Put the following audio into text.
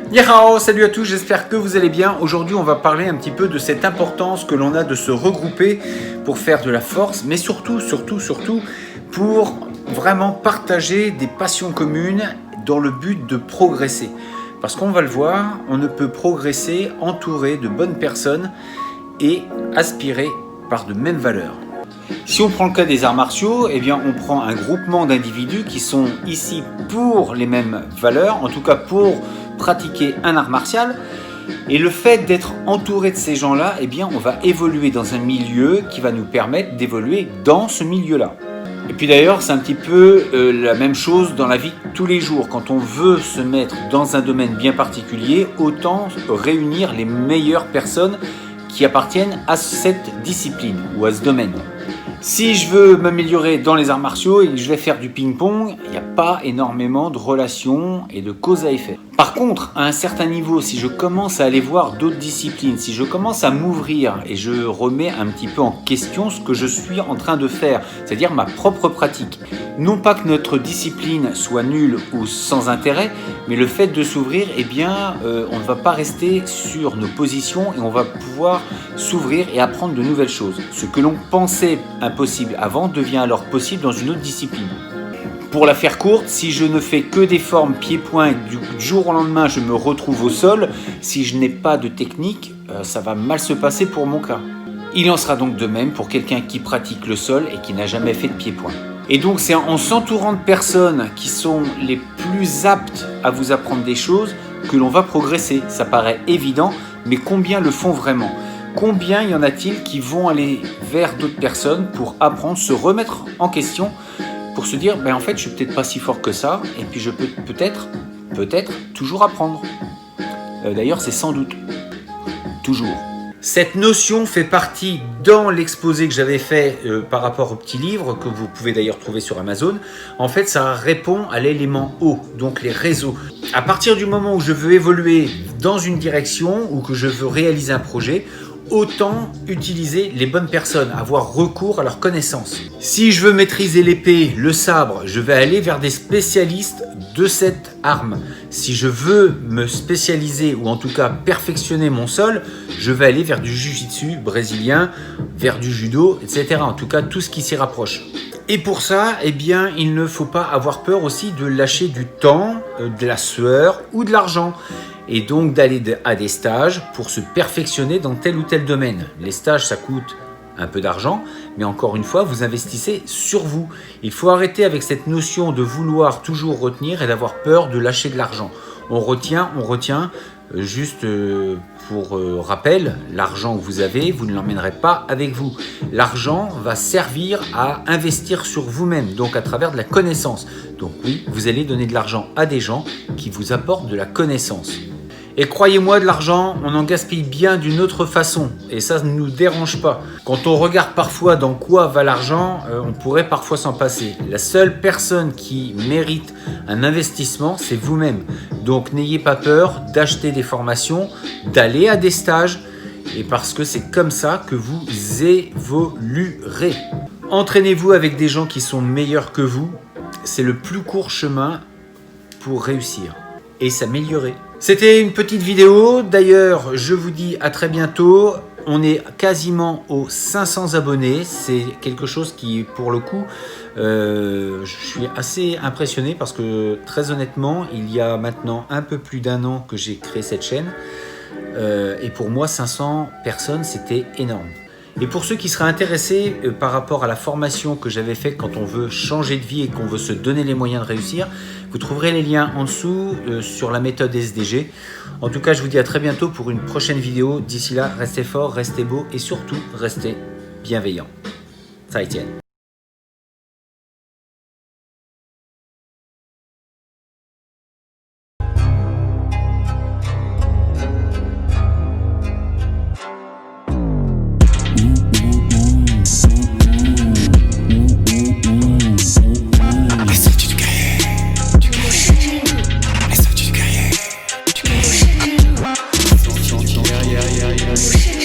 Yahao, salut à tous, j'espère que vous allez bien. Aujourd'hui, on va parler un petit peu de cette importance que l'on a de se regrouper pour faire de la force, mais surtout pour vraiment partager des passions communes dans le but de progresser. Parce qu'on va le voir, on ne peut progresser entouré de bonnes personnes et aspirer par de mêmes valeurs. Si on prend le cas des arts martiaux, eh bien on prend un groupement d'individus qui sont ici pour les mêmes valeurs, en tout cas pour pratiquer un art martial. Et le fait d'être entouré de ces gens-là, eh bien on va évoluer dans un milieu qui va nous permettre d'évoluer dans ce milieu-là. Et puis d'ailleurs, c'est un petit peu la même chose dans la vie de tous les jours. Quand on veut se mettre dans un domaine bien particulier, autant réunir les meilleures personnes qui appartiennent à cette discipline ou à ce domaine. Si je veux m'améliorer dans les arts martiaux et que je vais faire du ping-pong, il n'y a pas énormément de relations et de cause à effet. Par contre, à un certain niveau, si je commence à aller voir d'autres disciplines, si je commence à m'ouvrir et je remets un petit peu en question ce que je suis en train de faire, c'est-à-dire ma propre pratique. Non pas que notre discipline soit nulle ou sans intérêt, mais le fait de s'ouvrir, eh bien, on ne va pas rester sur nos positions et on va pouvoir s'ouvrir et apprendre de nouvelles choses. Ce que l'on pensait impossible avant devient alors possible dans une autre discipline. Pour la faire courte, si je ne fais que des formes pieds-poings et que du jour au lendemain je me retrouve au sol, si je n'ai pas de technique, ça va mal se passer pour mon cas. Il en sera donc de même pour quelqu'un qui pratique le sol et qui n'a jamais fait de pieds-poings. Et donc c'est en s'entourant de personnes qui sont les plus aptes à vous apprendre des choses que l'on va progresser. Ça paraît évident, mais combien le font vraiment ? Combien y en a-t-il qui vont aller vers d'autres personnes pour apprendre, se remettre en question, pour se dire, en fait, je suis peut-être pas si fort que ça, et puis je peux peut-être toujours apprendre. D'ailleurs, c'est sans doute toujours. Cette notion fait partie dans l'exposé que j'avais fait par rapport au petit livre, que vous pouvez d'ailleurs trouver sur Amazon. En fait, ça répond à l'élément O, donc les réseaux. À partir du moment où je veux évoluer dans une direction ou que je veux réaliser un projet, autant utiliser les bonnes personnes, avoir recours à leurs connaissances. Si je veux maîtriser l'épée, le sabre, je vais aller vers des spécialistes de cette arme. Si je veux me spécialiser ou en tout cas perfectionner mon sol, je vais aller vers du jiu-jitsu brésilien, vers du judo, etc. En tout cas, tout ce qui s'y rapproche. Et pour ça, eh bien, il ne faut pas avoir peur aussi de lâcher du temps, de la sueur ou de l'argent. Et donc d'aller à des stages pour se perfectionner dans tel ou tel domaine. Les stages, ça coûte un peu d'argent, mais encore une fois, vous investissez sur vous. Il faut arrêter avec cette notion de vouloir toujours retenir et d'avoir peur de lâcher de l'argent. On retient, juste pour rappel, l'argent que vous avez, vous ne l'emmènerez pas avec vous. L'argent va servir à investir sur vous-même, donc à travers de la connaissance. Donc oui, vous allez donner de l'argent à des gens qui vous apportent de la connaissance. Et croyez-moi, de l'argent, on en gaspille bien d'une autre façon. Et ça ne nous dérange pas. Quand on regarde parfois dans quoi va l'argent, on pourrait parfois s'en passer. La seule personne qui mérite un investissement, c'est vous-même. Donc n'ayez pas peur d'acheter des formations, d'aller à des stages, et parce que c'est comme ça que vous évoluerez. Entraînez-vous avec des gens qui sont meilleurs que vous. C'est le plus court chemin pour réussir et s'améliorer. C'était une petite vidéo. D'ailleurs, je vous dis à très bientôt. On est quasiment aux 500 abonnés. C'est quelque chose qui, pour le coup, je suis assez impressionné parce que, très honnêtement, il y a maintenant un peu plus d'1 an que j'ai créé cette chaîne. Et pour moi, 500 personnes, c'était énorme. Et pour ceux qui seraient intéressés par rapport à la formation que j'avais faite quand on veut changer de vie et qu'on veut se donner les moyens de réussir, vous trouverez les liens en dessous sur la méthode SDG. En tout cas, je vous dis à très bientôt pour une prochaine vidéo. D'ici là, restez forts, restez beaux et surtout, restez bienveillants. Ça y tient. Yeah.